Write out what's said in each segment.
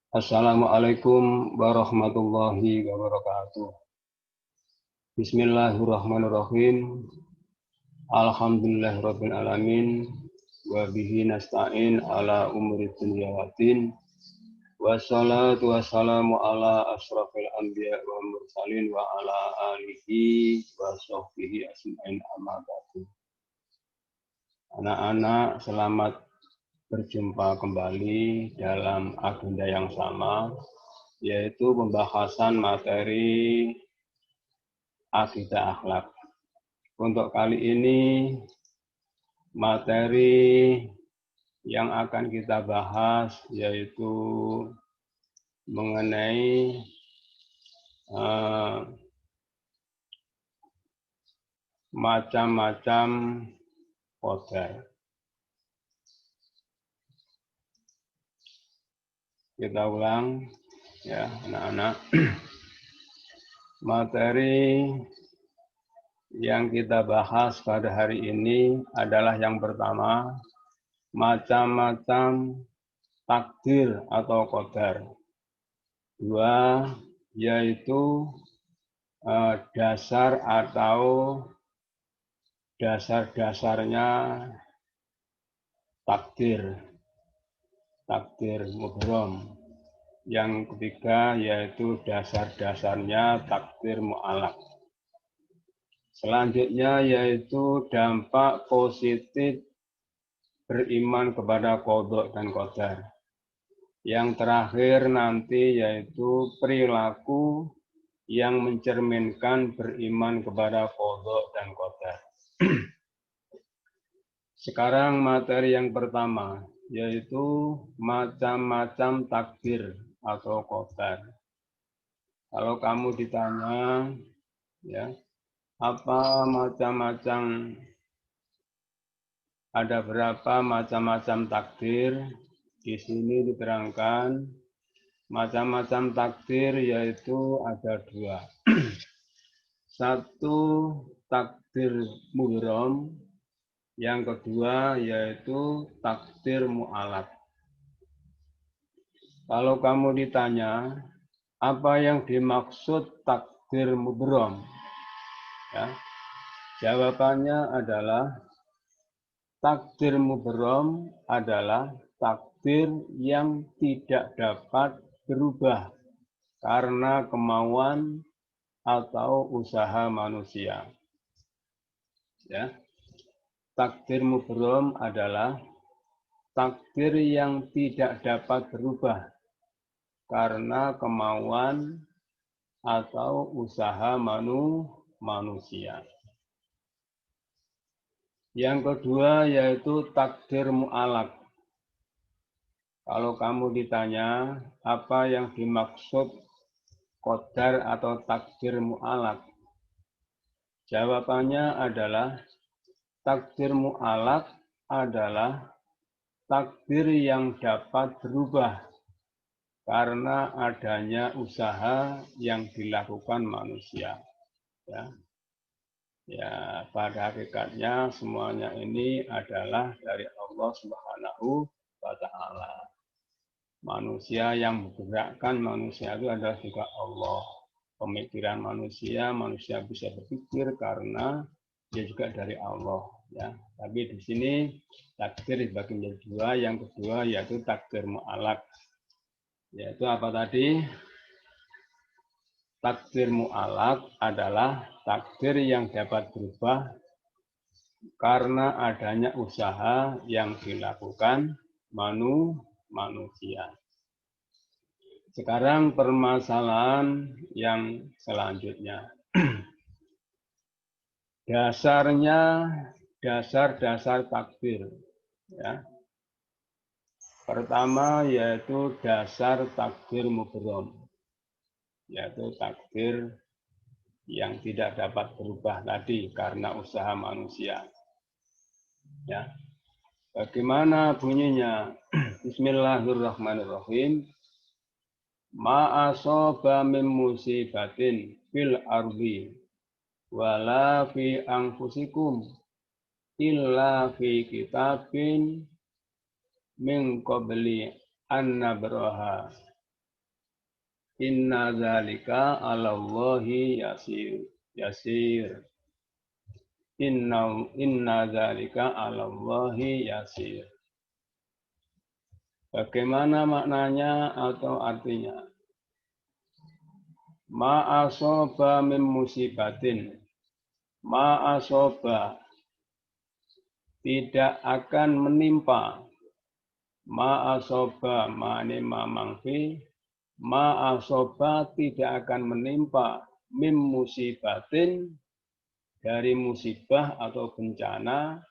Assalamualaikum warahmatullahi wabarakatuh. Bismillahirrahmanirrahim. Alhamdulillahirabbil alamin wa bihi nasta'in ala umuri dunya waddin. Wassalatu wassalamu ala asyrafil anbiya wal mursalin wa ala alihi wa sahbihi ajmain amma ba'du. Anak-anak, selamat berjumpa kembali dalam agenda yang sama, yaitu pembahasan materi akidah akhlak. Untuk kali ini, materi yang akan kita bahas yaitu mengenai macam-macam qadar. Kita ulang ya anak-anak. Materi yang kita bahas pada hari ini adalah yang pertama, macam-macam takdir atau qadar. Dua, yaitu dasar atau dasar-dasarnya takdir mubrom. Yang ketiga yaitu dasar-dasarnya takdir mu'alaq. Selanjutnya yaitu dampak positif beriman kepada qada dan qadar. Yang terakhir nanti yaitu perilaku yang mencerminkan beriman kepada qada dan qadar. Sekarang materi yang pertama, yaitu macam-macam takdir atau qadar. Kalau kamu ditanya, ya, apa macam-macam, ada berapa macam-macam takdir? Di sini diterangkan macam-macam takdir yaitu ada dua. Satu takdir mubrom, yang kedua yaitu takdir mu'alaq. Kalau kamu ditanya, apa yang dimaksud takdir mubrom? Ya, jawabannya adalah takdir mubrom adalah takdir yang tidak dapat berubah karena kemauan atau usaha manusia. Ya. Takdir mubrom adalah takdir yang tidak dapat berubah karena kemauan atau usaha manusia. Yang kedua yaitu takdir mu'alaq. Kalau kamu ditanya apa yang dimaksud qadar atau takdir mu'alaq, jawabannya adalah takdir mu'alaq adalah takdir yang dapat berubah karena adanya usaha yang dilakukan manusia. Ya, pada hakikatnya semuanya ini adalah dari Allah Subhanahu wa Ta'ala. Manusia yang menggerakkan manusia itu adalah juga Allah. Pemikiran manusia bisa berpikir karena dia juga dari Allah. Ya, tapi di sini takdir dibagi menjadi dua. Yang kedua yaitu takdir mu'alaq. Yaitu apa tadi? Takdir mu'alaq adalah takdir yang dapat berubah karena adanya usaha yang dilakukan manusia. Sekarang permasalahan yang selanjutnya. Dasar-dasar takdir. Ya. Pertama yaitu dasar takdir mubrom. Yaitu takdir yang tidak dapat berubah tadi karena usaha manusia. Ya. Bagaimana bunyinya? Bismillahirrahmanirrahim. Ma asaba min musibatin fil ardi wala fi anfusikum illa fi kitabin min qabli an nabraha Inna dzalika 'alallahi yasir. Inna dzalika 'alallahi yasir. Bagaimana maknanya atau artinya? Ma'asoba min musibatin. Ma'asoba tidak akan menimpa. Ma'asoba ma'ani ma'mangfi. Ma'asoba tidak akan menimpa. Min musibatin dari musibah atau bencana.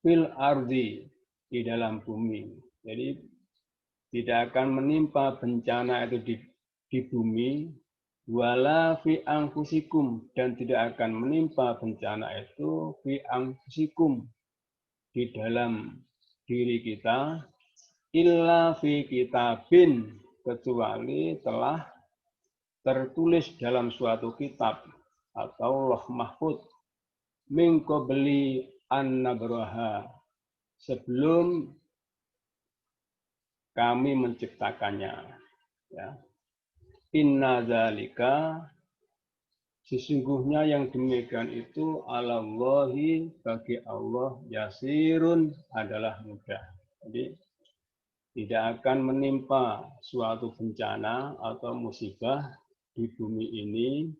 Fil ardi di dalam bumi. Jadi tidak akan menimpa bencana itu di bumi. Wala fi anfusikum dan tidak akan menimpa bencana itu fi anfusikum di dalam diri kita illa fi kitabin kecuali telah tertulis dalam suatu kitab atau Lauh Mahfuz min qabli an nabraha sebelum kami menciptakannya ya. Inna dzalika sesungguhnya yang demikian itu alallahi bagi Allah yasirun adalah mudah. Jadi tidak akan menimpa suatu bencana atau musibah di bumi ini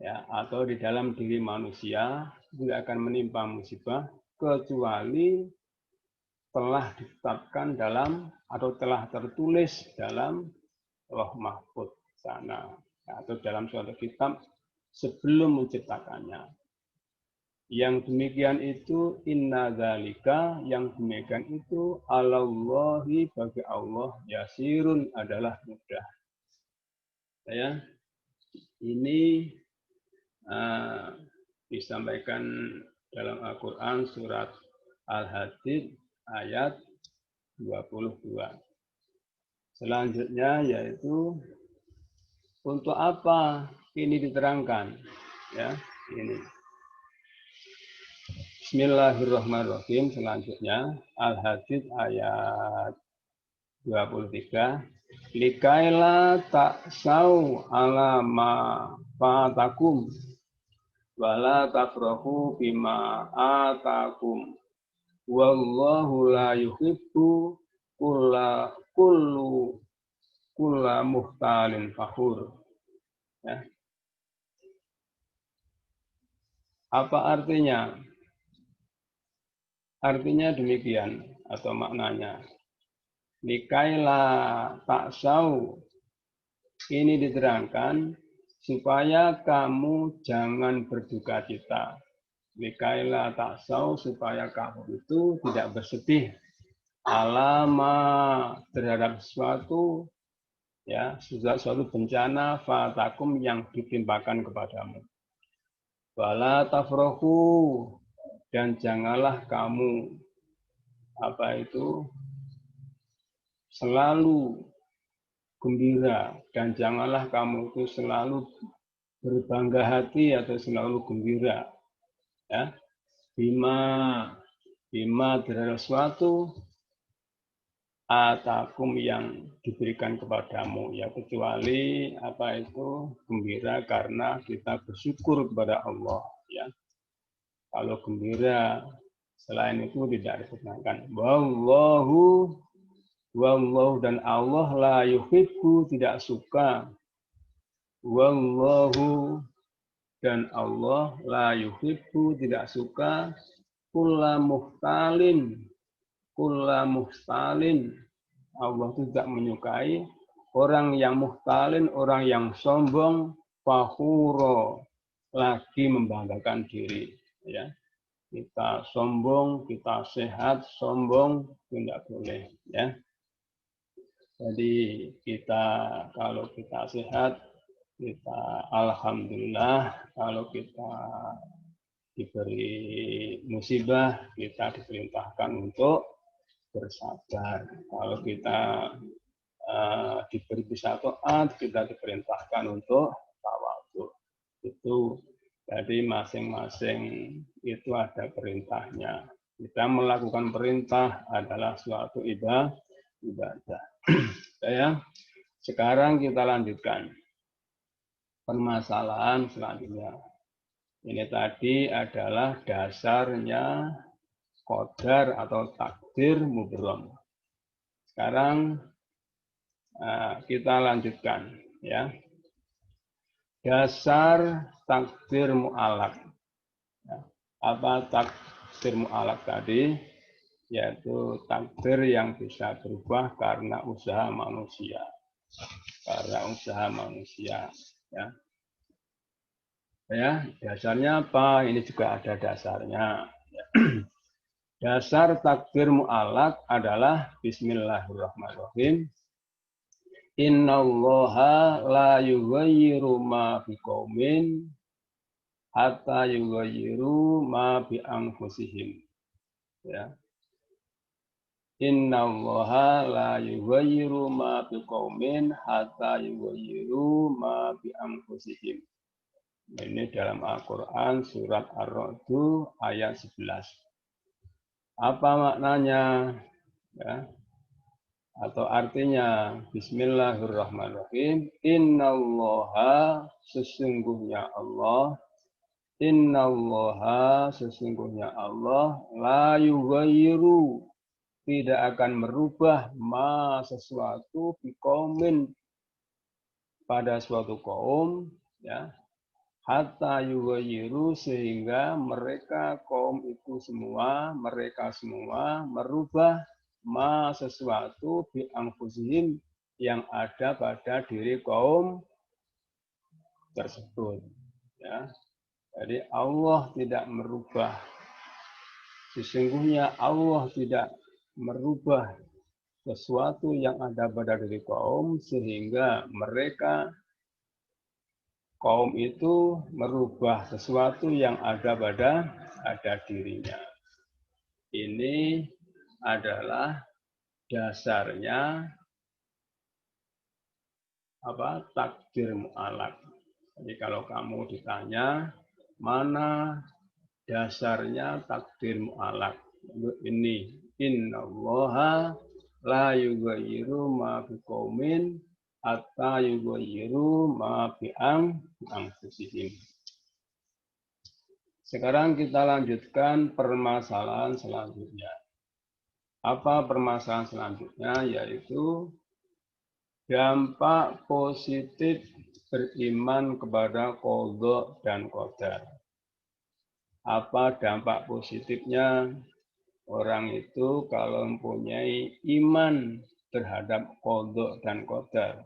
ya atau di dalam diri manusia tidak akan menimpa musibah kecuali telah ditetapkan dalam atau telah tertulis dalam Lauh Mahfuz sana atau dalam suatu kitab sebelum menciptakannya. Yang demikian itu inna dzalika yang demikian itu alallahi bagi Allah yasirun adalah mudah. Ya, ini disampaikan dalam Al-Quran surat Al-Hadid ayat 22. Selanjutnya yaitu untuk apa ini diterangkan ya ini. Bismillahirrahmanirrahim. Selanjutnya Al-Hadid ayat 23. Likaila ta'sau ala ma fatakum wala tafrahu bima atakum wallahu la yuhibbu kulla muhtalin fakhur. Ya. Apa artinya? Artinya demikian atau maknanya. Likaila taksau ini diterangkan supaya kamu jangan berduka cita. Likaila taksau supaya kamu itu tidak bersedih alama terhadap sesuatu ya suatu bencana fatakum yang ditimpakan kepadamu. Wala tafrohu dan janganlah kamu selalu gembira dan janganlah kamu itu selalu berbangga hati atau selalu gembira ya bima terhadap suatu atakum yang diberikan kepadamu ya kecuali gembira karena kita bersyukur kepada Allah ya. Kalau gembira selain itu tidak diperkenankan. Wallahu dan Allah la yuhibbu tidak suka. Wallahu dan Allah la yuhibbu tidak suka kulla muhtalin. Allah tidak menyukai orang yang muhtalin, orang yang sombong, fakhuro lagi membanggakan diri ya. Kita sombong, kita sehat, sombong tidak boleh ya. Jadi kalau kita sehat, kita alhamdulillah. Kalau kita diberi musibah, kita diperintahkan untuk bersabar. Kalau kita diberi bisa taat, kita diperintahkan untuk tawadhu. Itu jadi masing-masing itu ada perintahnya. Kita melakukan perintah adalah suatu ibadah. Ya. Sekarang kita lanjutkan permasalahan selanjutnya. Ini tadi adalah dasarnya qadar atau takdir mubrom. Sekarang kita lanjutkan ya. Dasar takdir mu'alaq. Apa takdir mu'alaq tadi? Yaitu takdir yang bisa berubah karena usaha manusia. Karena usaha manusia. Ya, dasarnya apa? Ini juga ada dasarnya. Dasar takdir mu'alaq adalah Bismillahirrahmanirrahim. Innallaha la yughayyiru ma biqaumin hatta yughayyiru ma bi anfusihim. Ya. Innallaha la yughayyiru ma biqaumin hatta yughayyiru ma bi anfusihim. Ini dalam Al-Qur'an surat Ar-Ra'd ayat 11. Apa maknanya? Ya. Atau artinya Bismillahirrahmanirrahim. Innallaha sesungguhnya Allah. Innallaha sesungguhnya Allah la yughayyiru tidak akan merubah ma sesuatu biqaumin pada suatu kaum ya. Hatta yughayyiru sehingga mereka kaum itu semua mereka semua merubah ma sesuatu bi anfusihim yang ada pada diri kaum tersebut ya. Jadi Allah tidak merubah, sesungguhnya Allah tidak merubah sesuatu yang ada pada diri kaum sehingga mereka kaum itu merubah sesuatu yang ada pada dirinya. Ini adalah dasarnya takdir mu'alaq. Jadi kalau kamu ditanya mana dasarnya takdir mu'alaq, ini innallaha la yughayyiru ma biqaumin hatta yughayyiru ma bi anfusihim. Sekarang kita lanjutkan permasalahan selanjutnya. Apa permasalahan selanjutnya? Yaitu dampak positif beriman kepada qadha dan qadar. Apa dampak positifnya? Orang itu kalau mempunyai iman terhadap qadha dan qadar.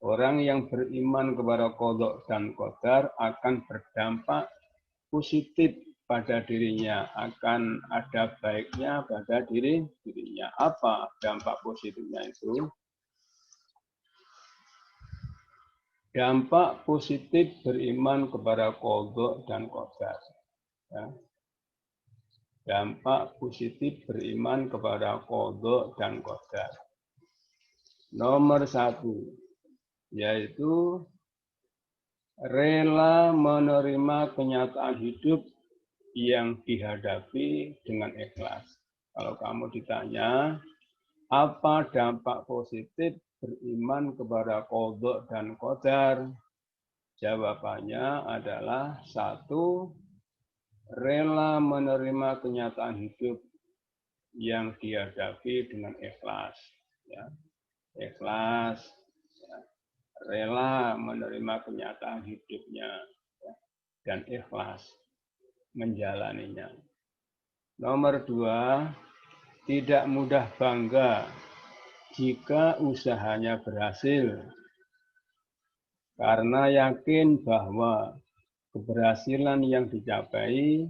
Orang yang beriman kepada qadha dan qadar akan berdampak positif pada dirinya, akan ada baiknya pada dirinya. Apa dampak positifnya itu? Dampak positif beriman kepada qadha dan qadar. Ya. Dampak positif beriman kepada qadha dan qadar. Nomor 1, yaitu rela menerima kenyataan hidup yang dihadapi dengan ikhlas. Kalau kamu ditanya, apa dampak positif beriman kepada qadha dan qadar? Jawabannya adalah 1, rela menerima kenyataan hidup yang dihadapi dengan ikhlas. Ya. Ikhlas, ya. Rela menerima kenyataan hidupnya ya. Dan ikhlas menjalaninya. Nomor 2, tidak mudah bangga jika usahanya berhasil, karena yakin bahwa keberhasilan yang dicapai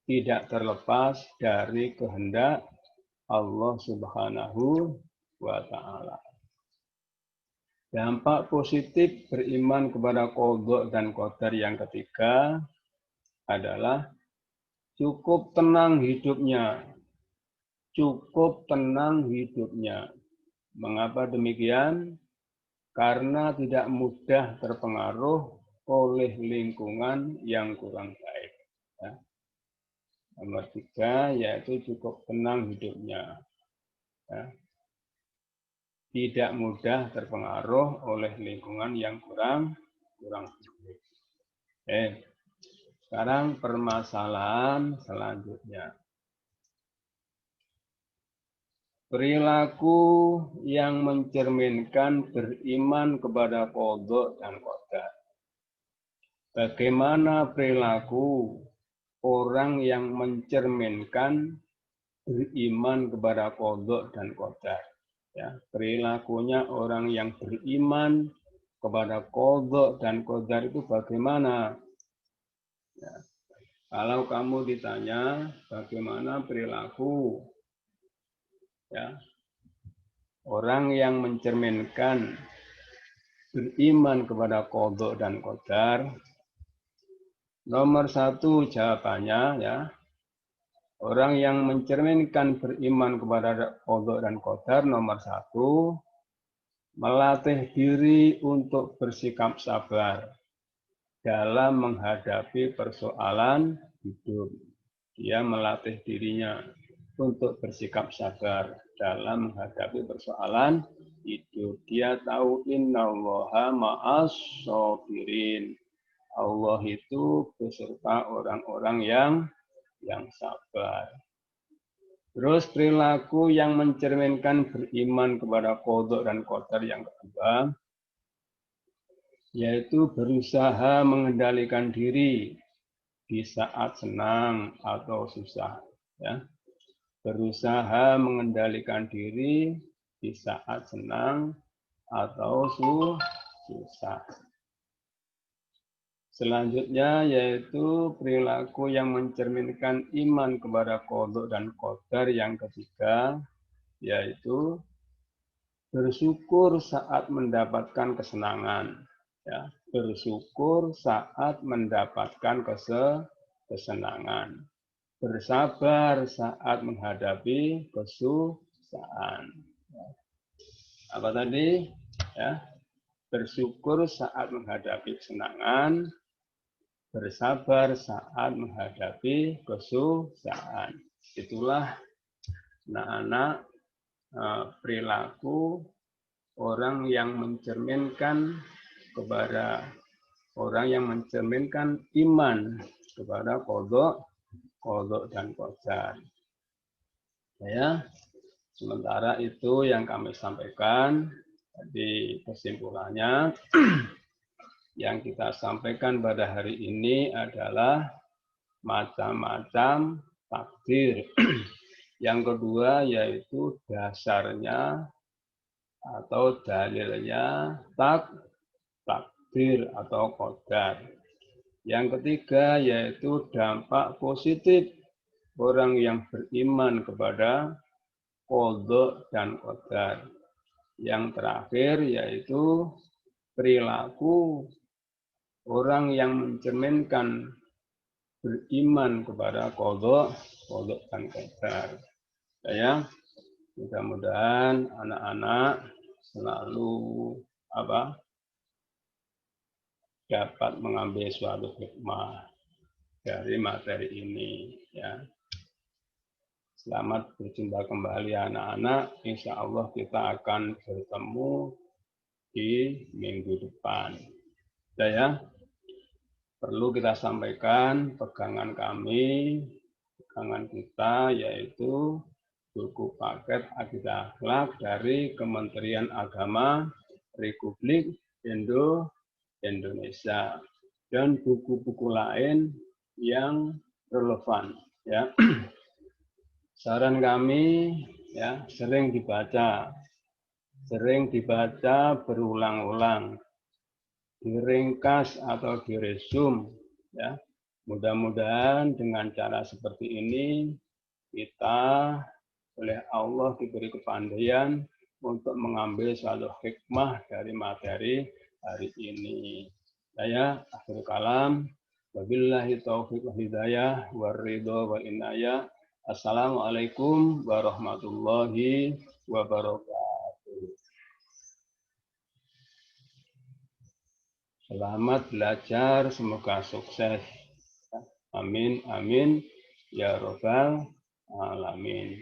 tidak terlepas dari kehendak Allah Subhanahu wa Ta'ala. Dampak positif beriman kepada qadha dan qadar yang ketiga adalah cukup tenang hidupnya. Cukup tenang hidupnya. Mengapa demikian? Karena tidak mudah terpengaruh oleh lingkungan yang kurang baik. Ya. Nomor 3, yaitu cukup tenang hidupnya. Ya. tidak mudah terpengaruh oleh lingkungan yang kurang baik. Sekarang permasalahan selanjutnya. Perilaku yang mencerminkan beriman kepada qada dan qadar. Bagaimana perilaku orang yang mencerminkan beriman kepada qada dan qadar? Ya, perilakunya orang yang beriman kepada qada dan qadar itu bagaimana? Ya, kalau kamu ditanya bagaimana perilaku ya, orang yang mencerminkan beriman kepada qada dan qadar, nomor satu jawabannya ya, orang yang mencerminkan beriman kepada qada dan qadar, nomor satu, melatih diri untuk bersikap sabar dalam menghadapi persoalan hidup. Dia melatih dirinya untuk bersikap sabar dalam menghadapi persoalan hidup. Dia tahu innallaha ma'as shabirin. Allah itu beserta orang-orang yang sabar. Terus perilaku yang mencerminkan beriman kepada qada dan qadar yang kedua, yaitu berusaha mengendalikan diri di saat senang atau susah. Ya. Berusaha mengendalikan diri di saat senang atau susah. Selanjutnya yaitu perilaku yang mencerminkan iman kepada qada dan qadar yang ketiga, yaitu bersyukur saat mendapatkan kesenangan. Ya, bersyukur saat mendapatkan kesenangan. Bersabar saat menghadapi kesusahan. Apa tadi? Ya, bersyukur saat menghadapi kesenangan, bersabar saat menghadapi kesusahan. Itulah anak-anak perilaku orang yang mencerminkan kepada orang yang mencerminkan iman kepada qada dan qadar. Ya, sementara itu yang kami sampaikan di kesimpulannya. Yang kita sampaikan pada hari ini adalah macam-macam takdir. Yang kedua yaitu dasarnya atau dalilnya takdir atau qadar. Yang ketiga yaitu dampak positif orang yang beriman kepada qada dan qadar. Yang terakhir yaitu perilaku orang yang mencerminkan beriman kepada qada dan qadar. Ya, mudah-mudahan anak-anak selalu dapat mengambil suatu hikmah dari materi ini. Ya. Selamat berjumpa kembali anak-anak. Insya Allah kita akan bertemu di minggu depan. Ya. Perlu kita sampaikan pegangan kita yaitu buku paket Akidah Akhlak dari Kementerian Agama Republik Indonesia dan buku-buku lain yang relevan. Ya. Saran kami ya sering dibaca berulang-ulang, diringkas atau diresum ya. Mudah-mudahan dengan cara seperti ini kita oleh Allah diberi kepandaian untuk mengambil suatu hikmah dari materi hari ini. Saya akhir kalam, wabillahi taufiq wal hidayah war ridha wal inayah. Assalamualaikum warahmatullahi wabarakatuh. Selamat belajar, semoga sukses. Amin, amin, ya robbal alamin.